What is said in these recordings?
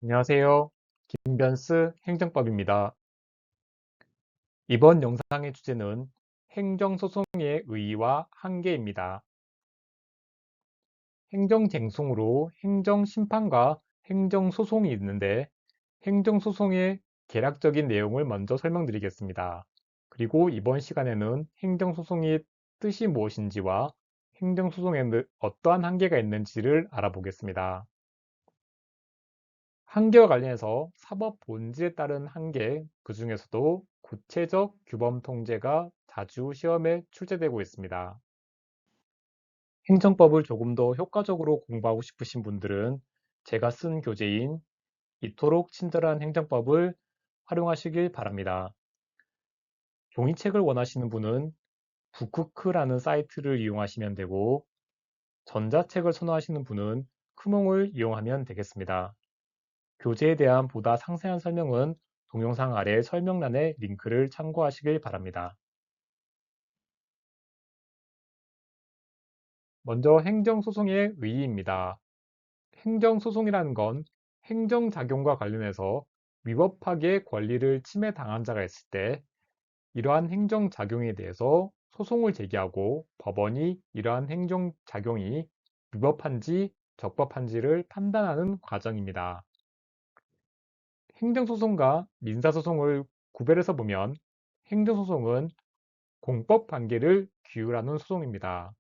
안녕하세요. 김변스 행정법입니다. 이번 영상의 주제는 행정소송의 의의와 한계입니다. 행정쟁송으로 행정심판과 행정소송이 있는데 행정소송의 개략적인 내용을 먼저 설명드리겠습니다. 그리고 이번 시간에는 행정소송의 뜻이 무엇인지와 행정소송에는 어떠한 한계가 있는지를 알아보겠습니다. 한계와 관련해서 사법 본질에 따른 한계, 그 중에서도 구체적 규범 통제가 자주 시험에 출제되고 있습니다. 행정법을 조금 더 효과적으로 공부하고 싶으신 분들은 제가 쓴 교재인 이토록 친절한 행정법을 활용하시길 바랍니다. 종이책을 원하시는 분은 북크크라는 사이트를 이용하시면 되고, 전자책을 선호하시는 분은 크몽을 이용하면 되겠습니다. 교재에 대한 보다 상세한 설명은 동영상 아래 설명란의 링크를 참고하시길 바랍니다. 먼저 행정소송의 의의입니다. 행정소송이라는 건 행정작용과 관련해서 위법하게 권리를 침해당한 자가 있을 때 이러한 행정작용에 대해서 소송을 제기하고 법원이 이러한 행정작용이 위법한지 적법한지를 판단하는 과정입니다. 행정소송과 민사소송을 구별해서 보면 행정소송은 공법 관계를 규율하는 소송입니다.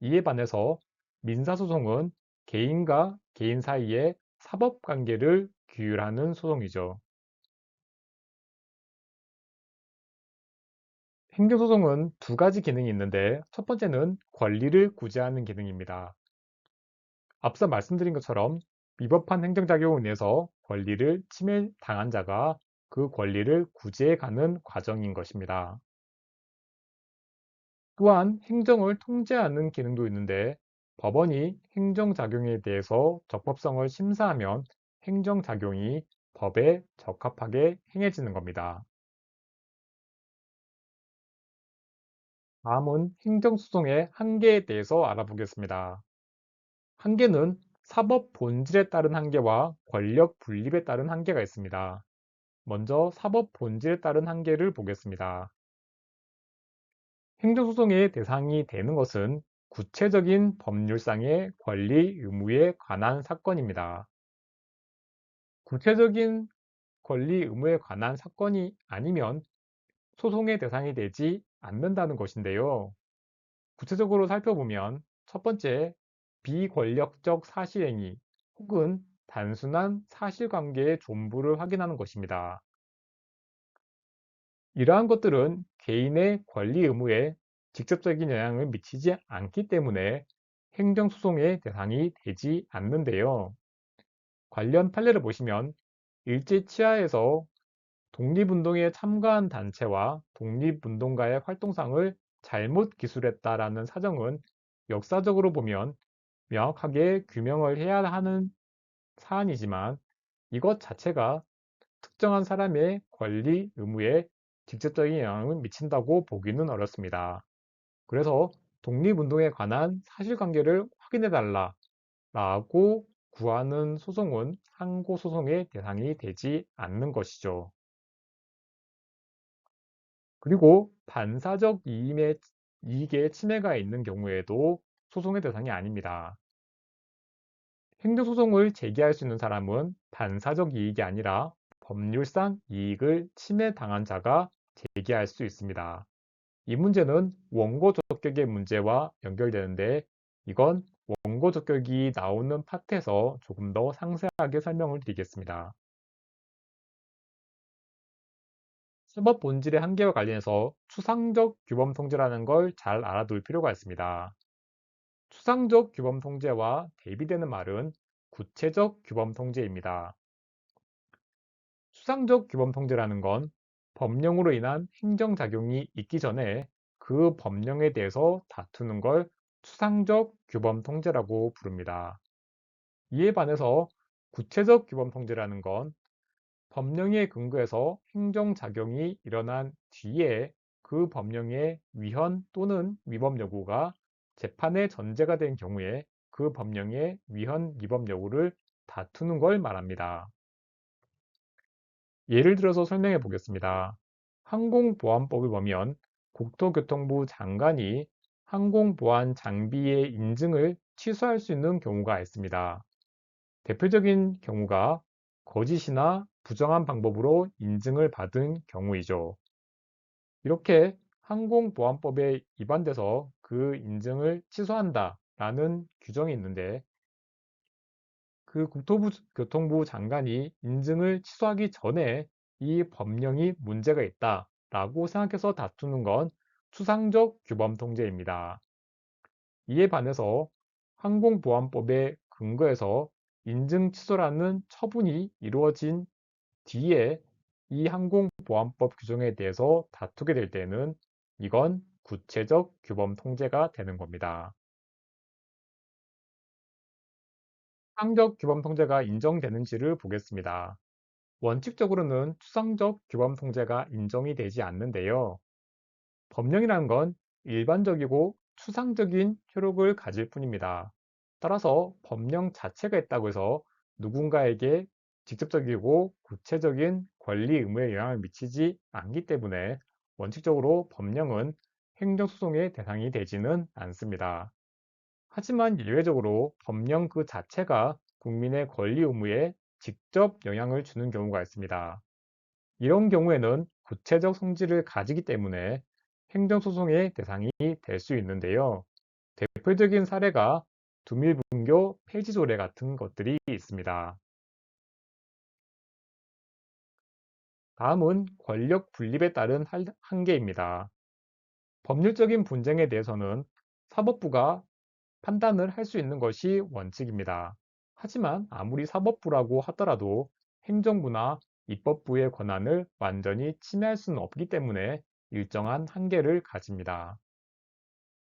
이에 반해서 민사소송은 개인과 개인 사이의 사법 관계를 규율하는 소송이죠. 행정소송은 두 가지 기능이 있는데 첫 번째는 권리를 구제하는 기능입니다. 앞서 말씀드린 것처럼 위법한 행정작용을 인해서 권리를 침해당한 자가 그 권리를 구제해가는 과정인 것입니다. 또한 행정을 통제하는 기능도 있는데 법원이 행정작용에 대해서 적법성을 심사하면 행정작용이 법에 적합하게 행해지는 겁니다. 다음은 행정소송의 한계에 대해서 알아보겠습니다. 한계는 사법 본질에 따른 한계와 권력 분립에 따른 한계가 있습니다. 먼저 사법 본질에 따른 한계를 보겠습니다. 행정소송의 대상이 되는 것은 구체적인 법률상의 권리 의무에 관한 사건입니다. 구체적인 권리 의무에 관한 사건이 아니면 소송의 대상이 되지 않는다는 것인데요. 구체적으로 살펴보면 첫 번째, 비권력적 사실행위 혹은 단순한 사실관계의 존부를 확인하는 것입니다. 이러한 것들은 개인의 권리 의무에 직접적인 영향을 미치지 않기 때문에 행정소송의 대상이 되지 않는데요. 관련 판례를 보시면 일제치하에서 독립운동에 참가한 단체와 독립운동가의 활동상을 잘못 기술했다라는 사정은 역사적으로 보면 명확하게 규명을 해야 하는 사안이지만 이것 자체가 특정한 사람의 권리, 의무에 직접적인 영향을 미친다고 보기는 어렵습니다. 그래서 독립운동에 관한 사실관계를 확인해달라 라고 구하는 소송은 상고소송의 대상이 되지 않는 것이죠. 그리고 반사적 이익의 침해가 있는 경우에도 소송의 대상이 아닙니다. 행정소송을 제기할 수 있는 사람은 반사적 이익이 아니라 법률상 이익을 침해당한 자가 제기할 수 있습니다. 이 문제는 원고 적격의 문제와 연결되는데 이건 원고 적격이 나오는 파트에서 조금 더 상세하게 설명을 드리겠습니다. 사법 본질의 한계와 관련해서 추상적 규범 통제라는 걸 잘 알아둘 필요가 있습니다. 추상적 규범 통제와 대비되는 말은 구체적 규범 통제입니다. 추상적 규범 통제라는 건 법령으로 인한 행정작용이 있기 전에 그 법령에 대해서 다투는 걸 추상적 규범 통제라고 부릅니다. 이에 반해서 구체적 규범 통제라는 건 법령에 근거해서 행정작용이 일어난 뒤에 그 법령의 위헌 또는 위법 여부가 재판의 전제가 된 경우에 그 법령의 위헌, 위법 여부를 다투는 걸 말합니다. 예를 들어서 설명해 보겠습니다. 항공보안법을 보면 국토교통부 장관이 항공보안 장비의 인증을 취소할 수 있는 경우가 있습니다. 대표적인 경우가 거짓이나 부정한 방법으로 인증을 받은 경우이죠. 이렇게 항공보안법에 위반돼서 그 인증을 취소한다라는 규정이 있는데 그 국토교통부 장관이 인증을 취소하기 전에 이 법령이 문제가 있다라고 생각해서 다투는 건 추상적 규범 통제입니다. 이에 반해서 항공보안법의 근거에서 인증 취소라는 처분이 이루어진 뒤에 이 항공보안법 규정에 대해서 다투게 될 때는 이건 구체적 규범 통제가 되는 겁니다. 추상적 규범 통제가 인정되는지를 보겠습니다. 원칙적으로는 추상적 규범 통제가 인정이 되지 않는데요. 법령이라는 건 일반적이고 추상적인 효력을 가질 뿐입니다. 따라서 법령 자체가 있다고 해서 누군가에게 직접적이고 구체적인 권리 의무에 영향을 미치지 않기 때문에 원칙적으로 법령은 행정소송의 대상이 되지는 않습니다. 하지만 예외적으로 법령 그 자체가 국민의 권리 의무에 직접 영향을 주는 경우가 있습니다. 이런 경우에는 구체적 성질을 가지기 때문에 행정소송의 대상이 될 수 있는데요. 대표적인 사례가 두밀분교 폐지조례 같은 것들이 있습니다. 다음은 권력 분립에 따른 한계입니다. 법률적인 분쟁에 대해서는 사법부가 판단을 할 수 있는 것이 원칙입니다. 하지만 아무리 사법부라고 하더라도 행정부나 입법부의 권한을 완전히 침해할 수는 없기 때문에 일정한 한계를 가집니다.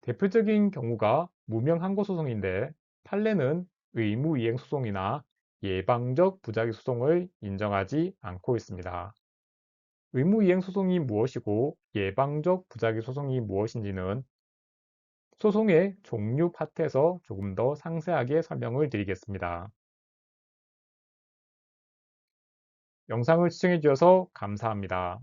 대표적인 경우가 무명항고 소송인데 판례는 의무이행 소송이나 예방적 부작위 소송을 인정하지 않고 있습니다. 의무이행 소송이 무엇이고 예방적 부작위 소송이 무엇인지는 소송의 종류 파트에서 조금 더 상세하게 설명을 드리겠습니다. 영상을 시청해 주셔서 감사합니다.